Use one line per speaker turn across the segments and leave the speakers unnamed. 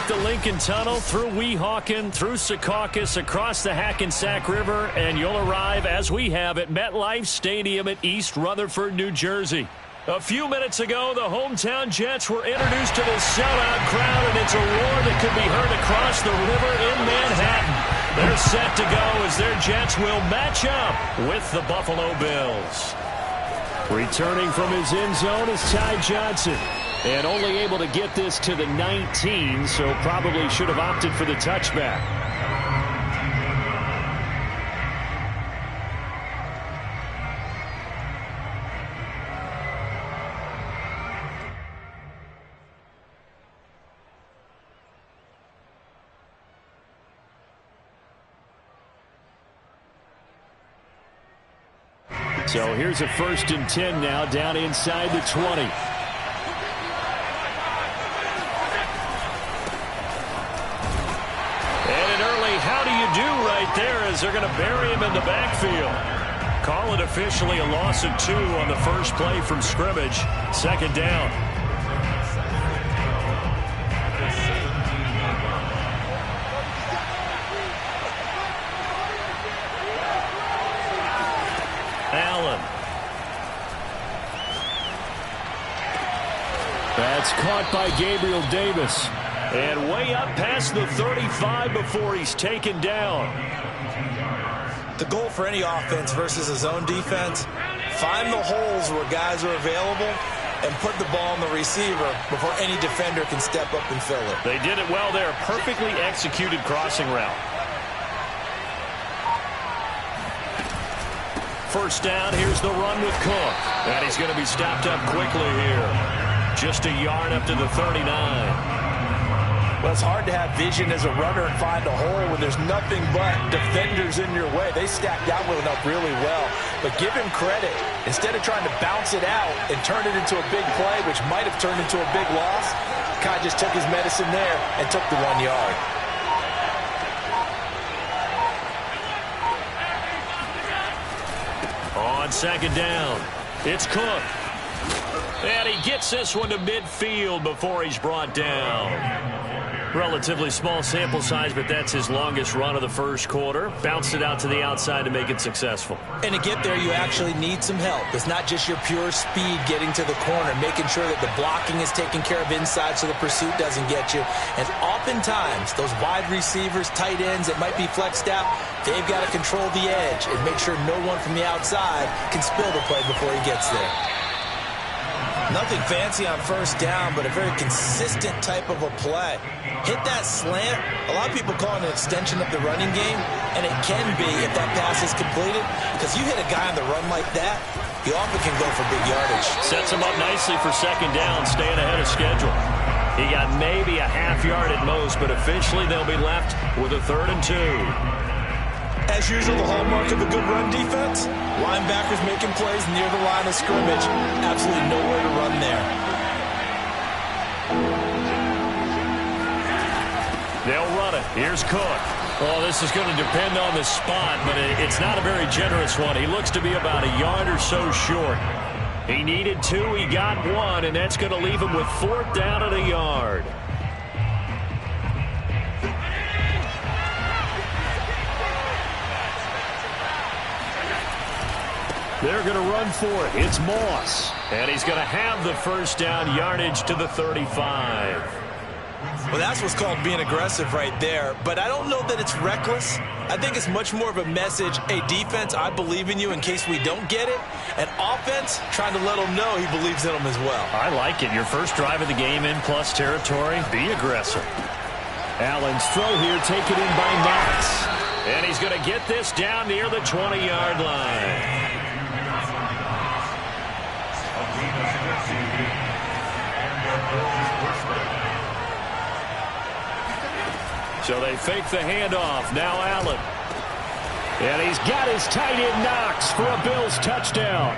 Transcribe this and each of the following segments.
the Lincoln Tunnel, through Weehawken, through Secaucus, across the Hackensack River, and you'll arrive, as we have, at MetLife Stadium at East Rutherford, New Jersey. A few minutes ago, the hometown Jets were introduced to this sellout crowd, and it's a roar that could be heard across the river in Manhattan. They're set to go as their Jets will match up with the Buffalo Bills. Returning from his end zone is Ty Johnson. And only able to get this to the 19, so probably should have opted for the touchback. So here's a 1st and 10 now, down inside the 20. Right there as they're going to bury him in the backfield. Call it officially a loss of 2 on the first play from scrimmage. 2nd down. Allen. That's caught by Gabriel Davis. And way up past the 35 before he's taken down.
The goal for any offense versus a zone defense, find the holes where guys are available and put the ball on the receiver before any defender can step up and fill it.
They did it well there. Perfectly executed crossing route. 1st down, here's the run with Cook. And he's going to be stopped up quickly here. Just a yard up to the 39.
Well, it's hard to have vision as a runner and find a hole when there's nothing but defenders in your way. They stacked that one up really well. But give him credit. Instead of trying to bounce it out and turn it into a big play, which might have turned into a big loss, Kai just took his medicine there and took the 1 yard.
On 2nd down, it's Cook. And he gets this one to midfield before he's brought down. Relatively small sample size, but that's his longest run of the first quarter. Bounced it out to the outside to make it successful.
And to get there, you actually need some help. It's not just your pure speed getting to the corner, making sure that the blocking is taken care of inside so the pursuit doesn't get you. And oftentimes, those wide receivers, tight ends that might be flexed out, they've got to control the edge and make sure no one from the outside can spill the play before he gets there. Nothing fancy on 1st down, but a very consistent type of a play. Hit that slant. A lot of people call it an extension of the running game, and it can be if that pass is completed, because you hit a guy on the run like that, he often can go for big yardage.
Sets him up nicely for 2nd down, staying ahead of schedule. He got maybe a half yard at most, but officially they'll be left with a 3rd and 2.
As usual, the hallmark of a good run defense, linebackers making plays near the line of scrimmage. Absolutely nowhere to run there.
They'll run it. Here's Cook. Oh, this is going to depend on the spot, but it's not a very generous one. He looks to be about a yard or so short. He needed 2, he got 1, and that's going to leave him with 4th down and a yard. They're going to run for it. It's Moss. And he's going to have the 1st down, yardage to the 35.
Well, that's what's called being aggressive right there. But I don't know that it's reckless. I think it's much more of a message, hey, defense, I believe in you in case we don't get it. And offense, trying to let them know he believes in them as well.
I like it. Your first drive of the game in plus territory, be aggressive. Allen's throw here taken in by Knox. And he's going to get this down near the 20-yard line. So they fake the handoff. Now Allen. And he's got his tight end Knox for a Bills touchdown.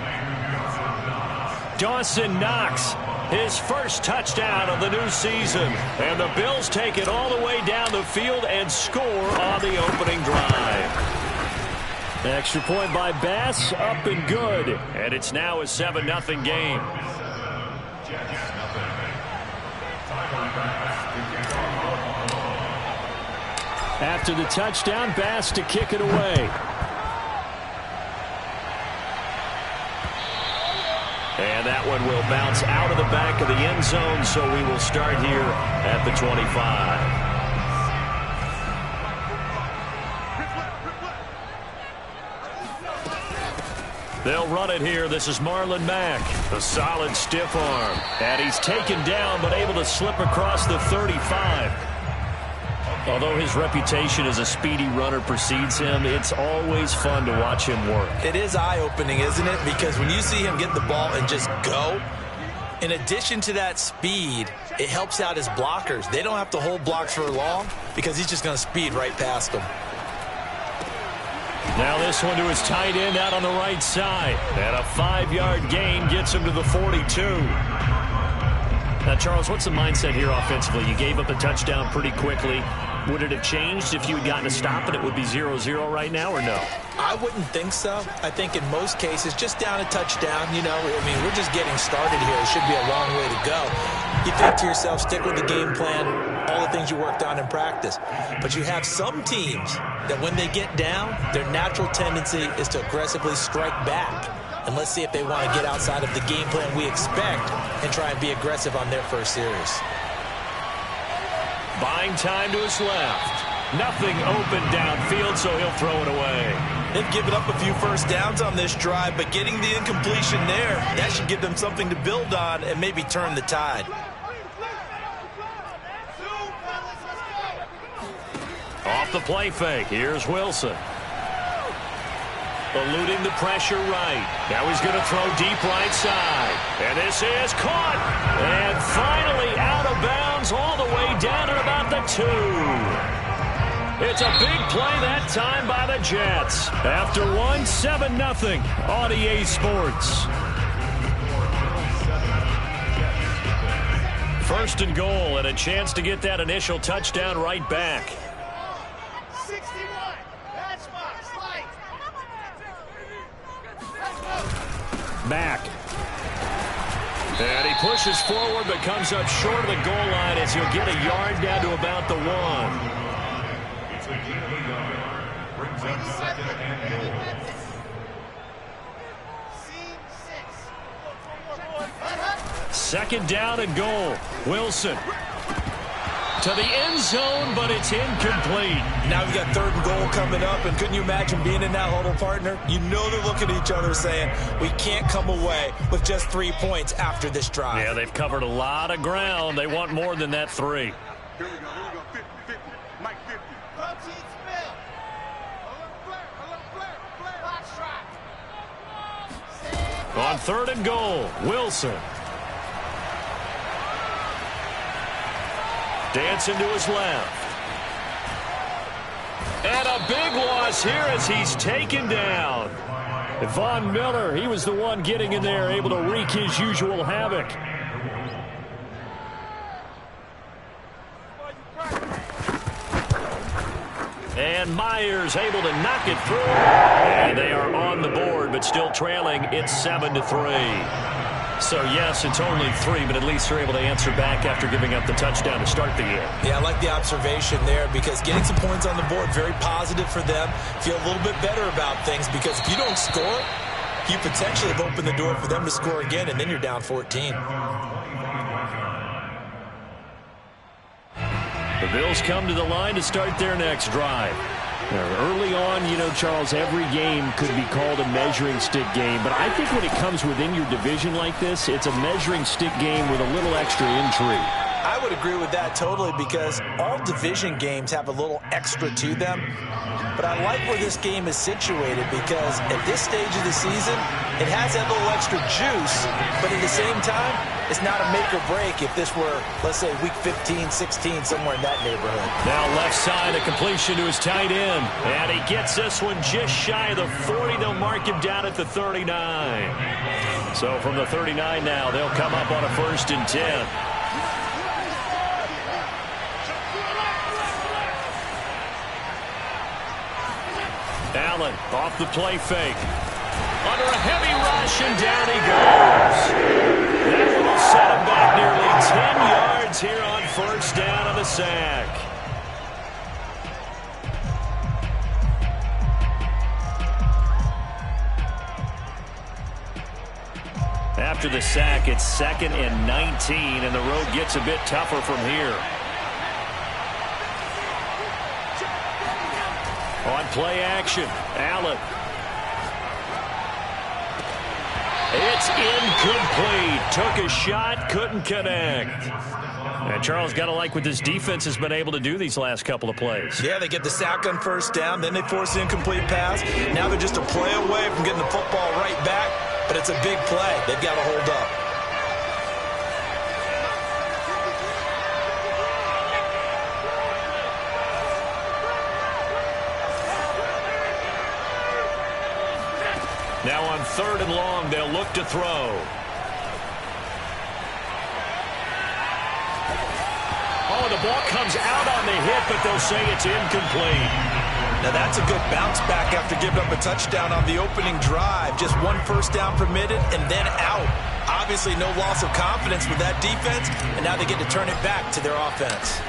Dawson Knox, his first touchdown of the new season. And the Bills take it all the way down the field and score on the opening drive. Extra point by Bass, up and good. And it's now a 7-0 game. After the touchdown, Bass to kick it away. And that one will bounce out of the back of the end zone, so we will start here at the 25. They'll run it here. This is Marlon Mack. A solid stiff arm. And he's taken down but able to slip across the 35. Although his reputation as a speedy runner precedes him, it's always fun to watch him work.
It is eye-opening, isn't it? Because when you see him get the ball and just go, in addition to that speed, it helps out his blockers. They don't have to hold blocks for long because he's just going to speed right past them.
Now this one to his tight end out on the right side. And a 5-yard gain gets him to the 42. Now, Charles, what's the mindset here offensively? You gave up a touchdown pretty quickly. Would it have changed if you had gotten a stop and it would be 0-0 right now, or no?
I wouldn't think so. I think in most cases, just down a touchdown, you know, I mean, we're just getting started here. It should be a long way to go. You think to yourself, stick with the game plan, all the things you worked on in practice. But you have some teams that when they get down, their natural tendency is to aggressively strike back. And let's see if they want to get outside of the game plan we expect and try and be aggressive on their first series.
Buying time to his left. Nothing open downfield, so he'll throw it away.
They've given up a few first downs on this drive, but getting the incompletion there, that should give them something to build on and maybe turn the tide.
Off the play fake, here's Wilson. Eluding the pressure right. Now he's going to throw deep right side. And this is caught. And finally out of bounds all the way down at about the 2. It's a big play that time by the Jets. After one, 7-0 on EA Sports. First and goal and a chance to get that initial touchdown right back. Back. And he pushes forward but comes up short of the goal line as he'll get a yard down to about the 1. Second down and goal. Wilson to the end zone, but it's incomplete.
Now we've got third and goal coming up, and couldn't you imagine being in that huddle, partner? You know they're looking at each other saying, we can't come away with just 3 points after this drive.
Yeah, they've covered a lot of ground. They want more than that 3.
Here we go, 50, Mike 50.
On third and goal, Wilson. Dancing to his left. And a big loss here as he's taken down. Von Miller, he was the one getting in there, able to wreak his usual havoc. And Myers able to knock it through. And they are on the board, but still trailing. It's 7-3. So, yes, it's only 3, but at least they're able to answer back after giving up the touchdown to start the game.
Yeah, I like the observation there because getting some points on the board, very positive for them. Feel a little bit better about things because if you don't score, you potentially have opened the door for them to score again, and then you're down 14.
The Bills come to the line to start their next drive. Early on, you know, Charles, every game could be called a measuring stick game. But I think when it comes within your division like this, it's a measuring stick game with a little extra intrigue.
I would agree with that totally because all division games have a little extra to them. But I like where this game is situated because at this stage of the season, it has that little extra juice. But at the same time, it's not a make or break if this were, let's say, week 15, 16, somewhere in that neighborhood.
Now left side, a completion to his tight end. And he gets this one just shy of the 40. They'll mark him down at the 39. So from the 39 now, they'll come up on a 1st and 10. Allen off the play fake. Under a heavy rush, and down he goes. That will set him back nearly 10 yards here on 1st down on the sack. After the sack, it's 2nd and 19, and the road gets a bit tougher from here. On play action, Allen. It's incomplete. Took a shot, couldn't connect. And Charles, got to like what this defense has been able to do these last couple of plays.
Yeah, they get the sack on first down, then they force the incomplete pass. Now they're just a play away from getting the football right back, but it's a big play. They've got to hold up.
Now on 3rd and long, they'll look to throw. Oh, the ball comes out on the hit, but they'll say it's incomplete.
Now that's a good bounce back after giving up a touchdown on the opening drive. Just 1 first down permitted and then out. Obviously no loss of confidence with that defense, and now they get to turn it back to their offense.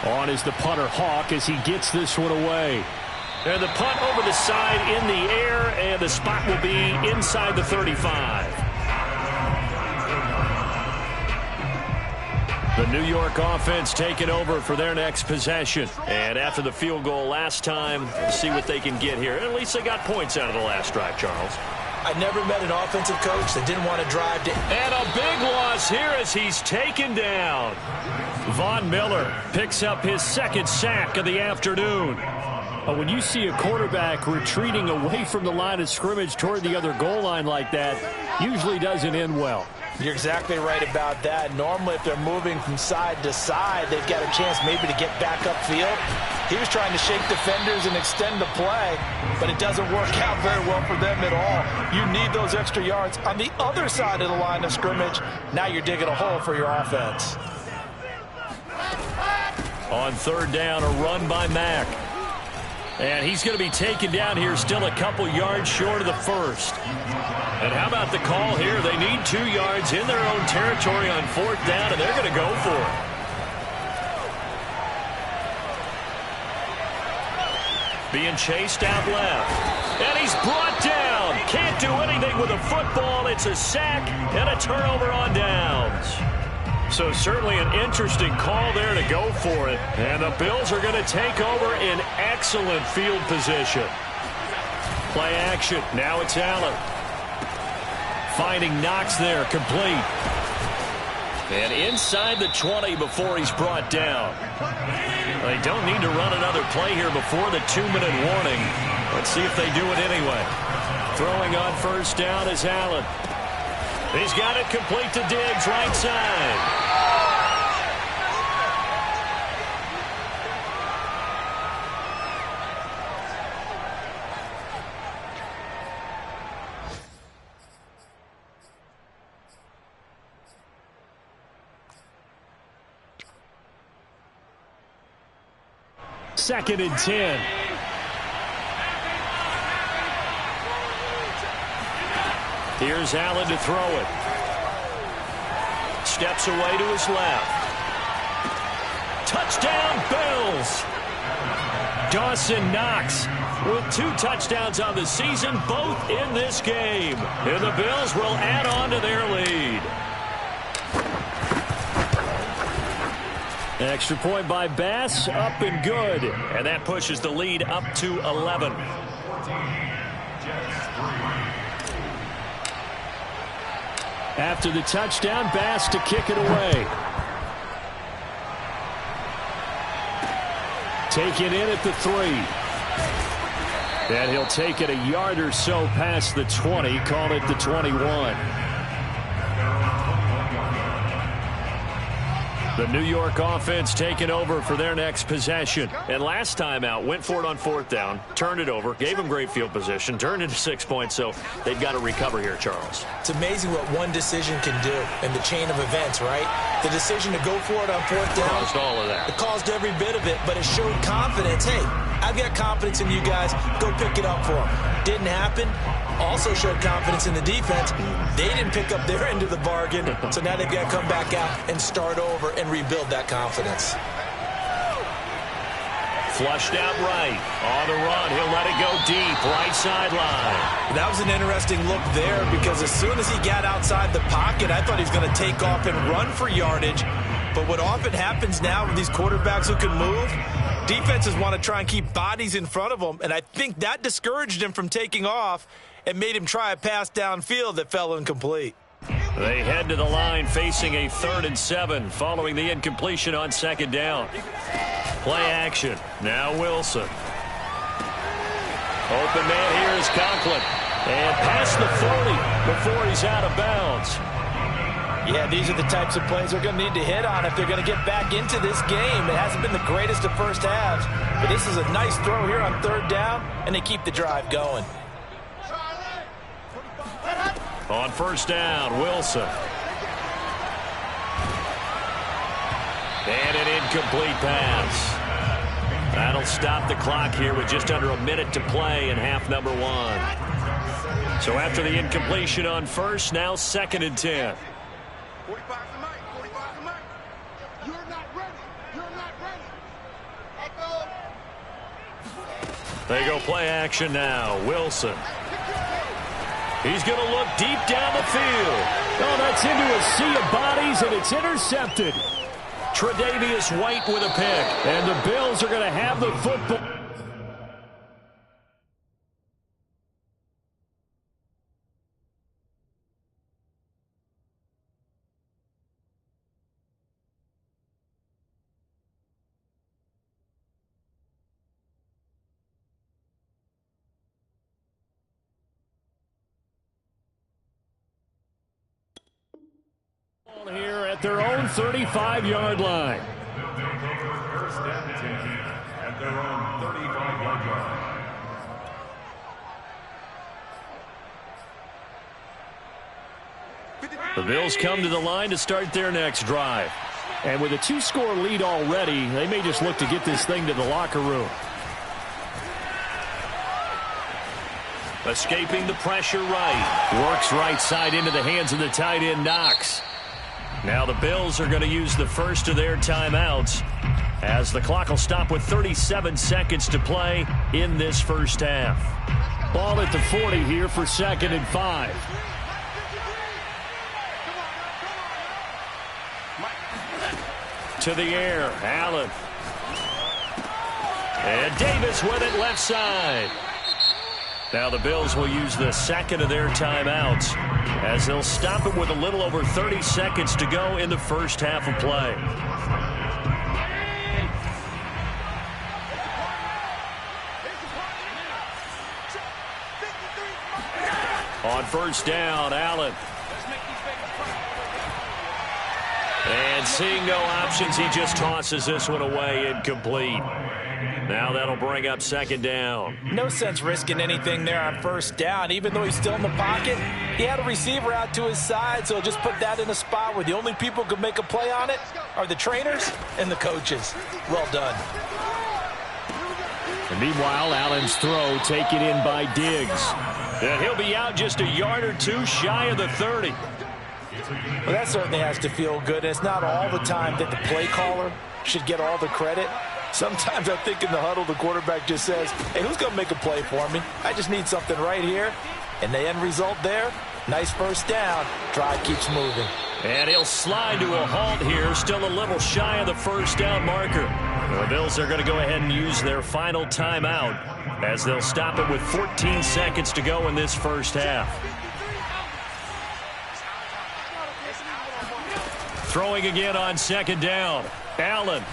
On is the punter, Hawk, as he gets this one away. And the punt over the side in the air, and the spot will be inside the 35. The New York offense taking over for their next possession. And after the field goal last time, we'll see what they can get here. At least they got points out of the last drive, Charles.
I never met an offensive coach that didn't want to drive to...
And a big loss here as he's taken down. Von Miller picks up his 2nd sack of the afternoon. When you see a quarterback retreating away from the line of scrimmage toward the other goal line like that, usually doesn't end well.
You're exactly right about that. Normally, if they're moving from side to side, they've got a chance maybe to get back upfield. He was trying to shake defenders and extend the play, but it doesn't work out very well for them at all. You need those extra yards on the other side of the line of scrimmage. Now you're digging a hole for your offense.
On 3rd down, a run by Mack. And he's going to be taken down here, still a couple yards short of the 1st. And how about the call here? They need 2 yards in their own territory on 4th down, and they're going to go for it. Being chased out left. And he's brought down. Can't do anything with a football. It's a sack and a turnover on downs. So certainly an interesting call there to go for it. And the Bills are going to take over in excellent field position. Play action. Now it's Allen. Finding Knox there, complete. And inside the 20 before he's brought down. They don't need to run another play here before the 2-minute warning. Let's see if they do it anyway. Throwing on 1st down is Allen. He's got it complete to Diggs, right side. Second and 10. Here's Allen to throw it. Steps away to his left. Touchdown, Bills. Dawson Knox with 2 touchdowns on the season, both in this game. And the Bills will add on to their lead. An extra point by Bass, up and good. And that pushes the lead up to 11. After the touchdown, Bass to kick it away. Take it in at the 3. And he'll take it a yard or so past the 20, call it the 21. The New York offense taking over for their next possession. And last time out, went for it on 4th down, turned it over, gave them great field position, turned into 6 points, so they've got to recover here, Charles.
It's amazing what one decision can do in the chain of events, right? The decision to go for it on 4th down.
Caused all of that.
It caused every bit of it, but it showed confidence. Hey, I've got confidence in you guys. Go pick it up for them. Didn't happen. Also showed confidence in the defense. They didn't pick up their end of the bargain, so now they've got to come back out and start over and rebuild that confidence.
Flushed out right. On the run, he'll let it go deep. Right sideline.
That was an interesting look there because as soon as he got outside the pocket, I thought he was going to take off and run for yardage. But what often happens now with these quarterbacks who can move, defenses want to try and keep bodies in front of them, and I think that discouraged him from taking off and made him try a pass downfield that fell incomplete.
They head to the line facing a 3rd and 7 following the incompletion on 2nd down. Play action. Now Wilson. Open man here is Conklin. And past the 40 before he's out of bounds.
Yeah, these are the types of plays they're going to need to hit on if they're going to get back into this game. It hasn't been the greatest of first halves, but this is a nice throw here on 3rd down, and they keep the drive going.
On 1st down, Wilson. And an incomplete pass. That'll stop the clock here with just under a minute to play in half number 1. So after the incompletion on 1st, now 2nd and 10.
45 to Mike. 45 to Mike. You're not ready. You're not ready.
They go play action now. Wilson. He's going to look deep down the field. Oh, that's into a sea of bodies, and it's intercepted. Tre'Davious White with a pick. And the Bills are going to have the football. Here at their own 35-yard line.
First down 10 at their own 35-yard line.
The Bills come to the line to start their next drive. And with a 2-score lead already, they may just look to get this thing to the locker room. Escaping the pressure right. Works right side into the hands of the tight end Knox. Now the Bills are going to use the first of their timeouts as the clock will stop with 37 seconds to play in this first half. Ball at the 40 here for 2nd and 5. To the air, Allen. And Davis with it left side. Now the Bills will use the 2nd of their timeouts as they'll stop it with a little over 30 seconds to go in the first half of play. On 1st down, Allen. And seeing no options, he just tosses this one away, incomplete. Now that'll bring up 2nd down.
No sense risking anything there on 1st down. Even though he's still in the pocket, he had a receiver out to his side, so just put that in a spot where the only people who can make a play on it are the trainers and the coaches. Well done.
And meanwhile, Allen's throw taken in by Diggs. And he'll be out just a yard or two shy of the 30.
Well, that certainly has to feel good. It's not all the time that the play caller should get all the credit. Sometimes I think in the huddle, the quarterback just says, hey, who's going to make a play for me? I just need something right here. And the end result there, nice 1st down. Drive keeps moving.
And he'll slide to a halt here, still a little shy of the 1st down marker. The Bills are going to go ahead and use their final timeout as they'll stop it with 14 seconds to go in this first half. Throwing again on 2nd down. Allen.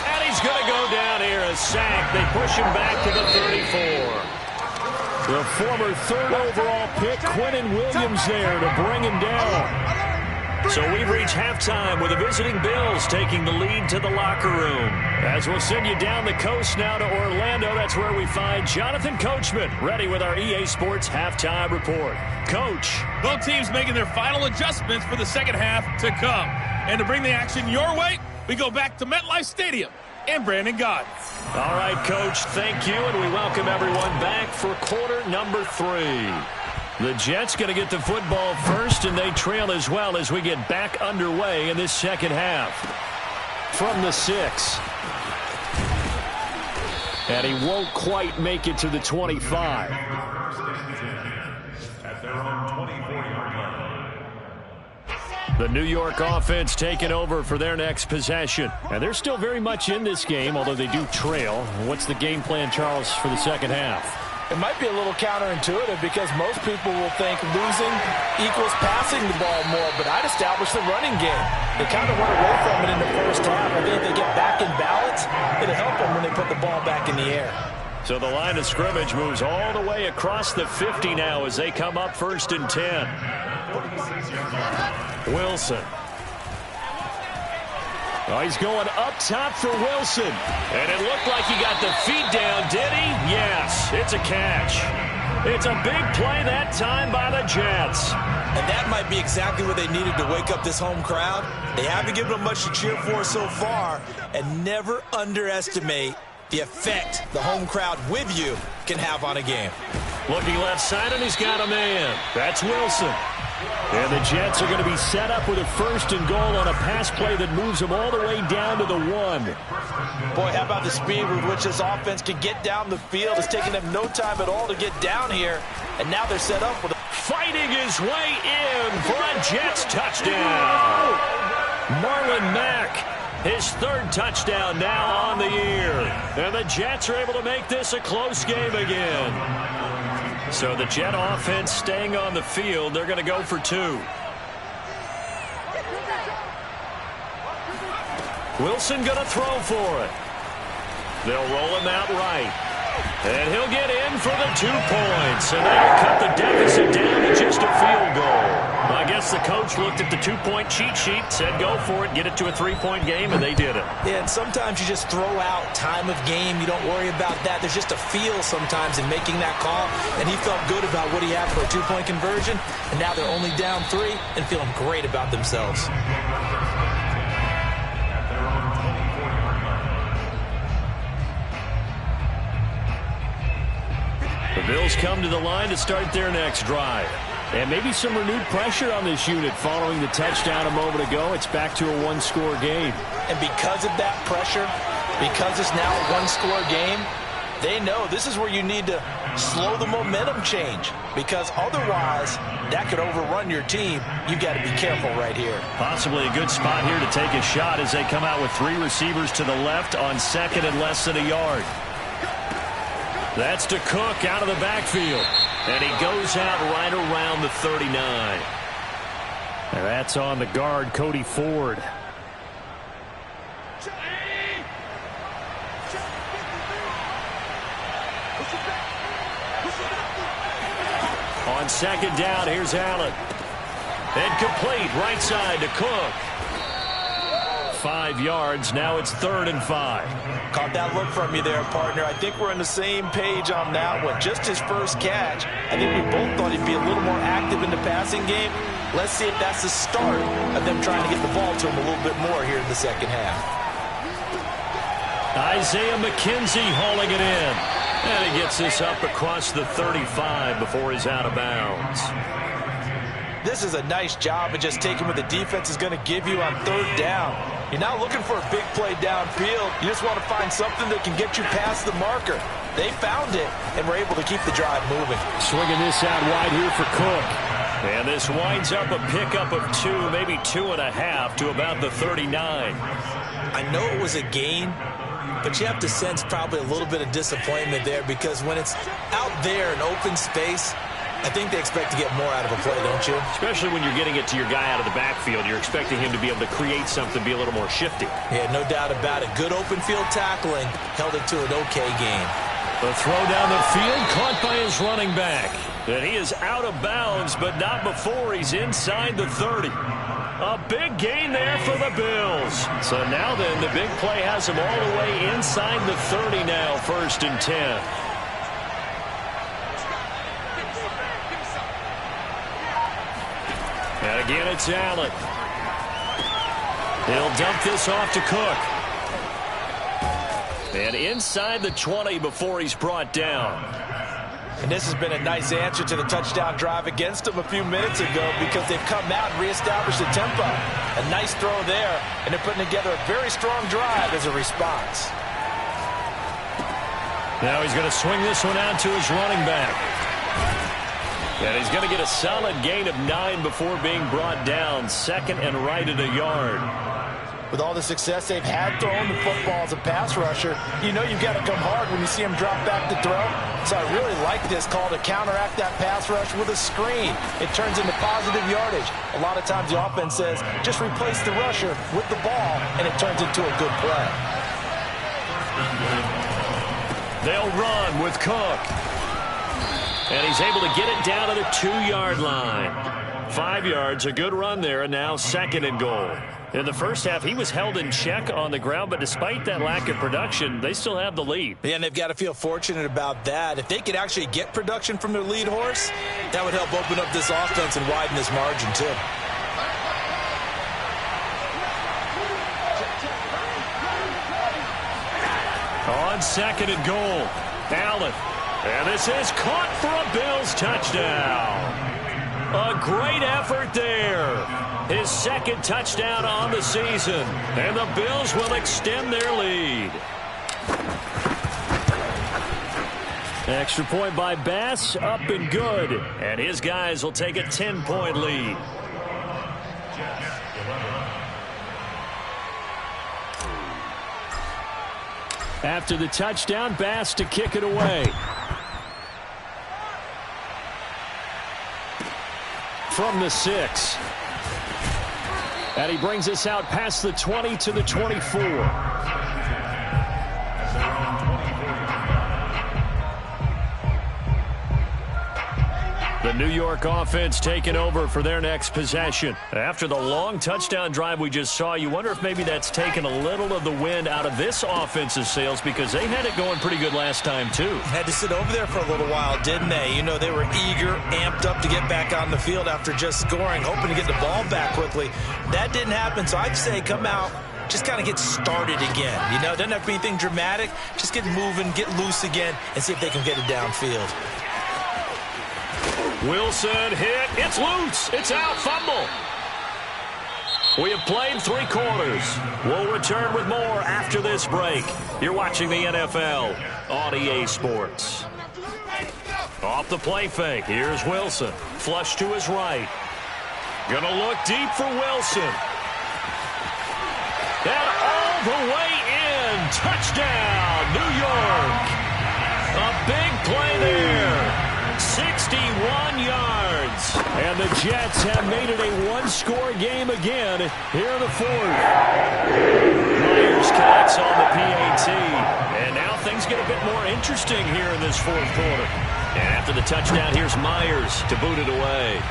And he's going to go down here, a sack. They push him back to the 34. The former 3rd overall pick, Quinnen Williams, there to bring him down. So we've reached halftime with the visiting Bills taking the lead to the locker room. As we'll send you down the coast now to Orlando, that's where we find Jonathan Coachman, ready with our EA Sports halftime report. Coach.
Both teams making their final adjustments for the second half to come. And to bring the action your way, we go back to MetLife Stadium and Brandon Gaudin.
All right, Coach, thank you, and we welcome everyone back for quarter number 3. The Jets going to get the football first, and they trail as well as we get back underway in this second half. From the 6. And he won't quite make it to the 25.
At their own 24-yard line.
The New York offense taking over for their next possession. And they're still very much in this game, although they do trail. What's the game plan, Charles, for the second half?
It might be a little counterintuitive because most people will think losing equals passing the ball more, but I'd establish the running game. They kind of went away from it in the first half. I think if they get back in balance, it'll help them when they put the ball back in the air.
So the line of scrimmage moves all the way across the 50 now as they come up 1st and 10. Wilson. Oh, he's going up top for Wilson. And it looked like he got the feet down, did he? Yes, it's a catch. It's a big play that time by the Jets.
And that might be exactly what they needed to wake up this home crowd. They haven't given them much to cheer for so far. And never underestimate the effect the home crowd with you can have on a game.
Looking left side, and he's got a man. That's Wilson. And the Jets are going to be set up with a 1st and goal on a pass play that moves them all the way down to the 1.
Boy, how about the speed with which this offense can get down the field? It's taking them no time at all to get down here. And now they're set up with a...
Fighting his way in for a Jets touchdown. Marlon Mack, his 3rd touchdown now on the year. And the Jets are able to make this a close game again. So the Jet offense staying on the field. They're going to go for 2. Wilson going to throw for it. They'll roll him out right. And he'll get in for the 2 points. And they'll cut the deficit down to just a field goal. I guess the coach looked at the 2-point cheat sheet, said go for it, get it to a 3-point game, and they did it.
Yeah, and sometimes you just throw out time of game. You don't worry about that. There's just a feel sometimes in making that call. And he felt good about what he had for a 2-point conversion. And now they're only down 3 and feeling great about themselves.
The Bills come to the line to start their next drive. And maybe some renewed pressure on this unit following the touchdown a moment ago. It's back to a 1-score game.
And because of that pressure, because it's now a 1-score game, they know this is where you need to slow the momentum change. Because otherwise, that could overrun your team. You've got to be careful right here.
Possibly a good spot here to take a shot as they come out with 3 receivers to the left on 2nd and less than a yard. That's to Cook out of the backfield. And he goes out right around the 39. And that's on the guard, Cody Ford. On 2nd down, here's Allen. And complete right side to Cook. 5 yards. Now it's 3rd and 5.
Caught that look from you there, partner. I think we're on the same page on that one. Just his first catch. I think we both thought he'd be a little more active in the passing game. Let's see if that's the start of them trying to get the ball to him a little bit more here in the second half.
Isaiah McKenzie hauling it in. And he gets this up across the 35 before he's out of bounds.
This is a nice job of just taking what the defense is going to give you on 3rd down. You're not looking for a big play downfield. You just want to find something that can get you past the marker. They found it and were able to keep the drive moving.
Swinging this out wide here for Cook. And this winds up a pickup of 2, maybe 2.5 to about the 39.
I know it was a gain, but you have to sense probably a little bit of disappointment there because when it's out there in open space, I think they expect to get more out of a play, don't you?
Especially when you're getting it to your guy out of the backfield. You're expecting him to be able to create something, be a little more shifty.
Yeah, no doubt about it. Good open field tackling held it to an okay game.
The throw down the field caught by his running back. And he is out of bounds, but not before he's inside the 30. A big gain there for the Bills. So now then, the big play has him all the way inside the 30 now, 1st and 10. And again, it's Allen. He'll dump this off to Cook. And inside the 20 before he's brought down.
And this has been a nice answer to the touchdown drive against them a few minutes ago because they've come out and reestablished the tempo. A nice throw there, and they're putting together a very strong drive as a response.
Now he's going to swing this one out to his running back. And he's going to get a solid gain of 9 before being brought down. Second and right at a yard.
With all the success they've had throwing the football as a pass rusher, you know you've got to come hard when you see him drop back to throw. So I really like this call to counteract that pass rush with a screen. It turns into positive yardage. A lot of times the offense says, just replace the rusher with the ball, and it turns into a good play.
They'll run with Cook. And he's able to get it down to the 2-yard line. 5 yards, a good run there, and now second and goal. In the first half, he was held in check on the ground, but despite that lack of production, they still have the lead.
Yeah, and they've got to feel fortunate about that. If they could actually get production from their lead horse, that would help open up this offense and widen this margin, too.
On second and goal, Allen. And this is caught for a Bills touchdown. A great effort there. His second touchdown on the season. And the Bills will extend their lead. Extra point by Bass, up and good. And his guys will take a 10-point lead. After the touchdown, Bass to kick it away. From the 6. And he brings us out past the 20 to the 24. The New York offense taking over for their next possession. After the long touchdown drive we just saw, you wonder if maybe that's taken a little of the wind out of this offense's sails, because they had it going pretty good last time, too.
Had to sit over there for a little while, didn't they? You know, they were eager, amped up to get back on the field after just scoring, hoping to get the ball back quickly. That didn't happen, so I'd say come out, just kind of get started again. You know, it doesn't have to be anything dramatic. Just get moving, get loose again, and see if they can get it downfield.
Wilson hit. It's loose. It's out. Fumble. We have played 3 quarters. We'll return with more after this break. You're watching the NFL on EA Sports. Off the play fake. Here's Wilson. Flush to his right. Gonna look deep for Wilson. And all the way in. Touchdown, New York. A big play there. 61 yards. And the Jets have made it a one-score game again here in the fourth. Myers connects on the PAT. And now things get a bit more interesting here in this fourth quarter. And after the touchdown, here's Myers to boot it away.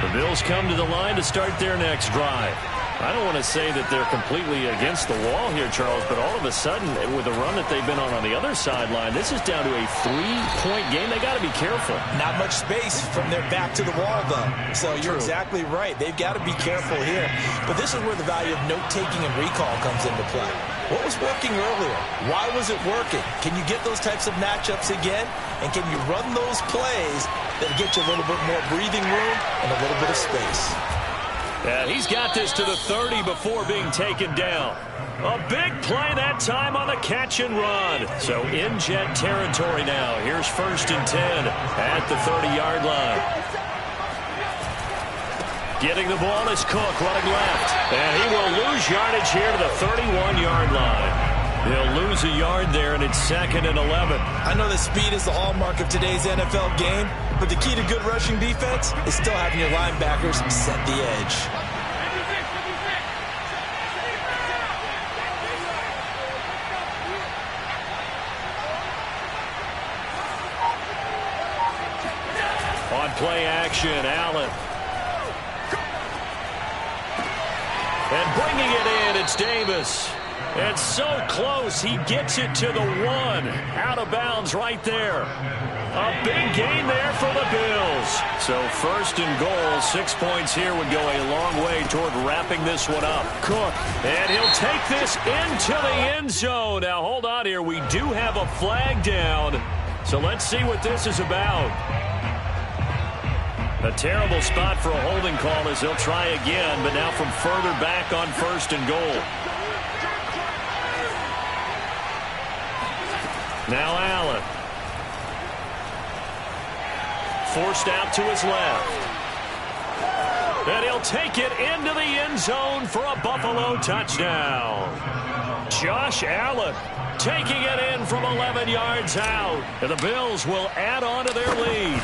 The Bills come to the line to start their next drive. I don't want to say that they're completely against the wall here, Charles, but all of a sudden, with the run that they've been on the other sideline, this is down to a 3-point game. They got to be careful.
Not much space from their back to the wall, though. So you're exactly right. They've got to be careful here. But this is where the value of note-taking and recall comes into play. What was working earlier? Why was it working? Can you get those types of matchups again? And can you run those plays that get you a little bit more breathing room and a little bit of space?
And he's got this to the 30 before being taken down. A big play that time on the catch and run. So in Jet territory now. Here's 1st and 10 at the 30-yard line. Getting the ball is Cook running left. And he will lose yardage here to the 31-yard line. They'll lose a yard there, and it's 2nd and 11.
I know that speed is the hallmark of today's NFL game, but the key to good rushing defense is still having your linebackers set the edge.
On play action, Allen. And bringing it in, it's Davis. It's so close, he gets it to the 1. Out of bounds right there. A big gain there for the Bills. So 1st and goal, 6 points here would go a long way toward wrapping this one up. Cook, and he'll take this into the end zone. Now hold on here, we do have a flag down. So let's see what this is about. A terrible spot for a holding call as they'll try again, but now from further back on 1st and goal. Now Allen. Forced out to his left. And he'll take it into the end zone for a Buffalo touchdown. Josh Allen taking it in from 11 yards out. And the Bills will add on to their lead.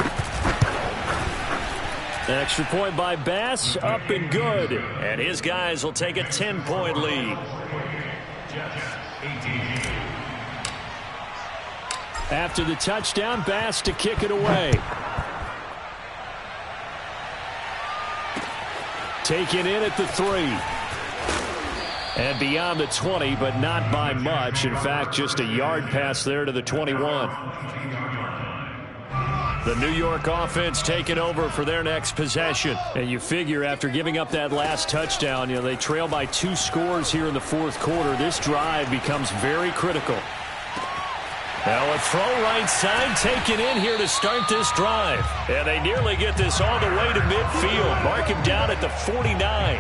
An extra point by Bass, up and good. And his guys will take a 10-point lead. After the touchdown, Bass to kick it away. Taken in at the 3. And beyond the 20, but not by much. In fact, just a yard pass there to the 21. The New York offense taking over for their next possession. And you figure after giving up that last touchdown, they trail by 2 scores here in the 4th quarter. This drive becomes very critical. Now a throw right side taken in here to start this drive. And they nearly get this all the way to midfield. Mark him down at the 49.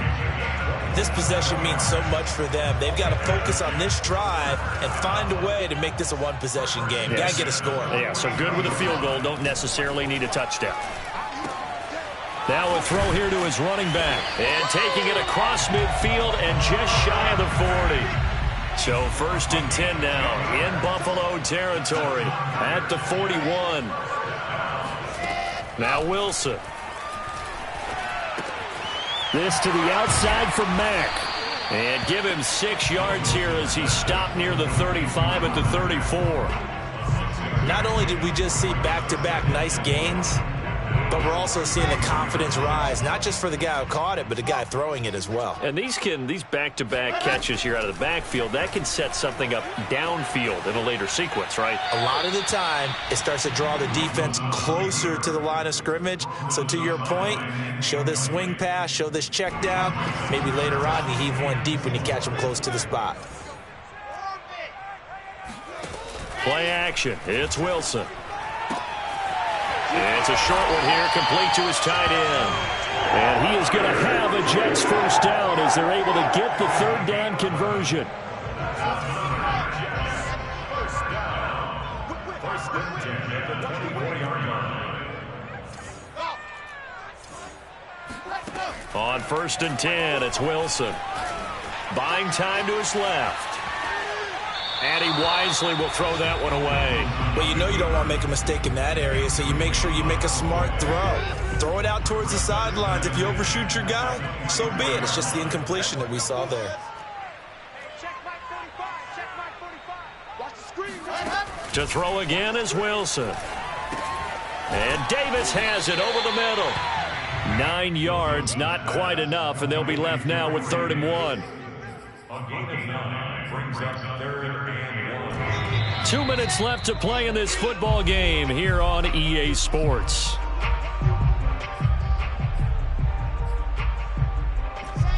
This possession means so much for them. They've got to focus on this drive and find a way to make this a one-possession game.
Yes.
Got to get a score.
Yeah, so good with a field goal. Don't necessarily need a touchdown. Now a throw here to his running back. And taking it across midfield and just shy of the 40. So 1st and 10 now in Buffalo territory at the 41. Now Wilson. This to the outside for Mack. And give him 6 yards here as he stopped near the 35 at the 34.
Not only did we just see back-to-back nice gains, but we're also seeing the confidence rise, not just for the guy who caught it, but the guy throwing it as well.
And these back-to-back catches here out of the backfield, that can set something up downfield in a later sequence, right?
A lot of the time, it starts to draw the defense closer to the line of scrimmage. So to your point, show this swing pass, show this check down. Maybe later on, you heave one deep when you catch them close to the spot.
Play action. It's Wilson. It's a short one here, complete to his tight end. And he is going to have a Jets first down as they're able to get the 3rd down conversion. On 1st and 10, it's Wilson. Buying time to his left. And he wisely will throw that one away.
Well, you know you don't want to make a mistake in that area, so you make sure you make a smart throw. Throw it out towards the sidelines. If you overshoot your guy, so be it. It's just the incompletion that we saw there.
To throw again is Wilson. And Davis has it over the middle. 9 yards, not quite enough, and they'll be left now with 3rd and 1.
A gain of 9 brings up 3rd and 1.
2 minutes left to play in this football game here on EA Sports.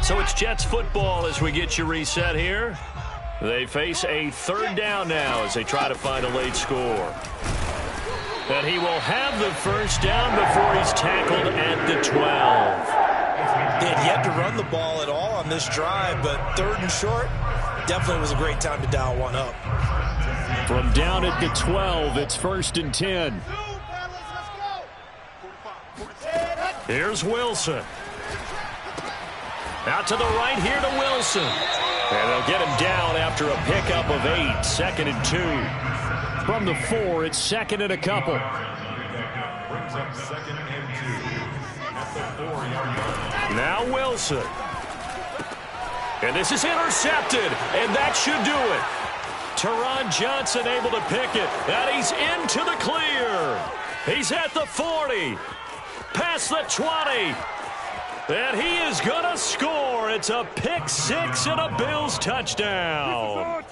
So it's Jets football as we get you reset here. They face a 3rd down now as they try to find a late score. And he will have the first down before he's tackled at the 12.
They had yet to run the ball at all on this drive, but 3rd and short definitely was a great time to dial one up.
From down at the 12, it's 1st and 10. Here's Wilson. Out to the right here to Wilson. And they'll get him down after a pickup of 8. 2nd and 2. From the 4, it's 2nd and a couple.
Brings up 2nd and 2 at the 4-yard line.
Now Wilson. And this is intercepted, and that should do it. Teron Johnson able to pick it, and he's into the clear. He's at the 40, past the 20, and he is going to score. It's a pick 6 and a Bills touchdown.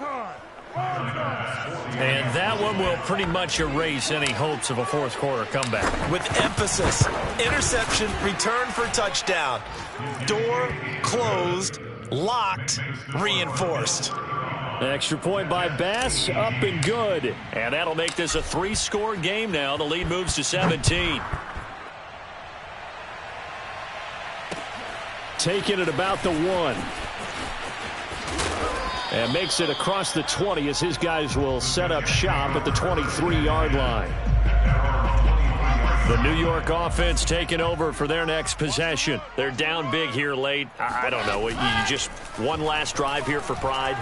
And that one will pretty much erase any hopes of a 4th quarter comeback.
With emphasis, interception, return for touchdown. Door closed, locked, reinforced.
Extra point by Bass, up and good. And that'll make this a 3-score game now. The lead moves to 17. taken at about the 1. And makes it across the 20 as his guys will set up shop at the 23-yard line. The New York offense taking over for their next possession. They're down big here late. I don't know. You just one last drive here for pride?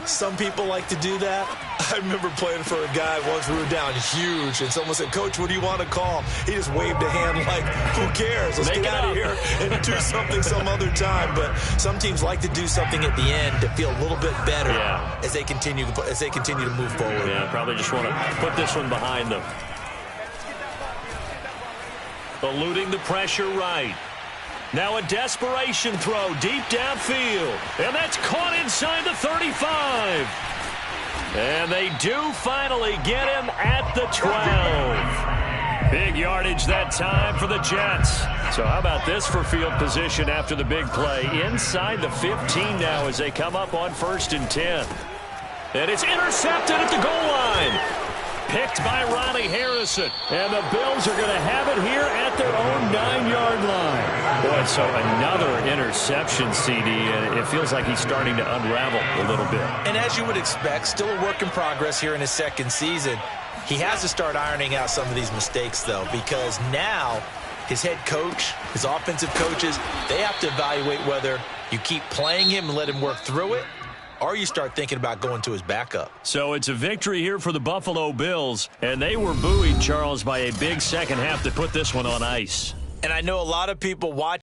Some people like to do that. I remember playing for a guy once. We were down huge, and someone said, "Coach, what do you want to call?" He just waved a hand like, "Who cares? Let's get out of here and do something some other time." But some teams like to do something at the end to feel a little bit better as they continue to move forward.
Yeah, probably just want to put this one behind them. Eluding the pressure right. Now a desperation throw deep downfield. And that's caught inside the 35. And they do finally get him at the 12. Big yardage that time for the Jets. So how about this for field position after the big play? Inside the 15 now as they come up on 1st and 10. And it's intercepted at the goal line. Picked by Ronnie Harrison. And the Bills are going to have it here at their own 9-yard line. Boy, so another interception, CD, and it feels like he's starting to unravel a little bit.
And as you would expect, still a work in progress here in his second season. He has to start ironing out some of these mistakes, though, because now his head coach, his offensive coaches, they have to evaluate whether you keep playing him and let him work through it, or you start thinking about going to his backup.
So it's a victory here for the Buffalo Bills, and they were buoyed, Charles, by a big second half to put this one on ice.
And I know a lot of people watch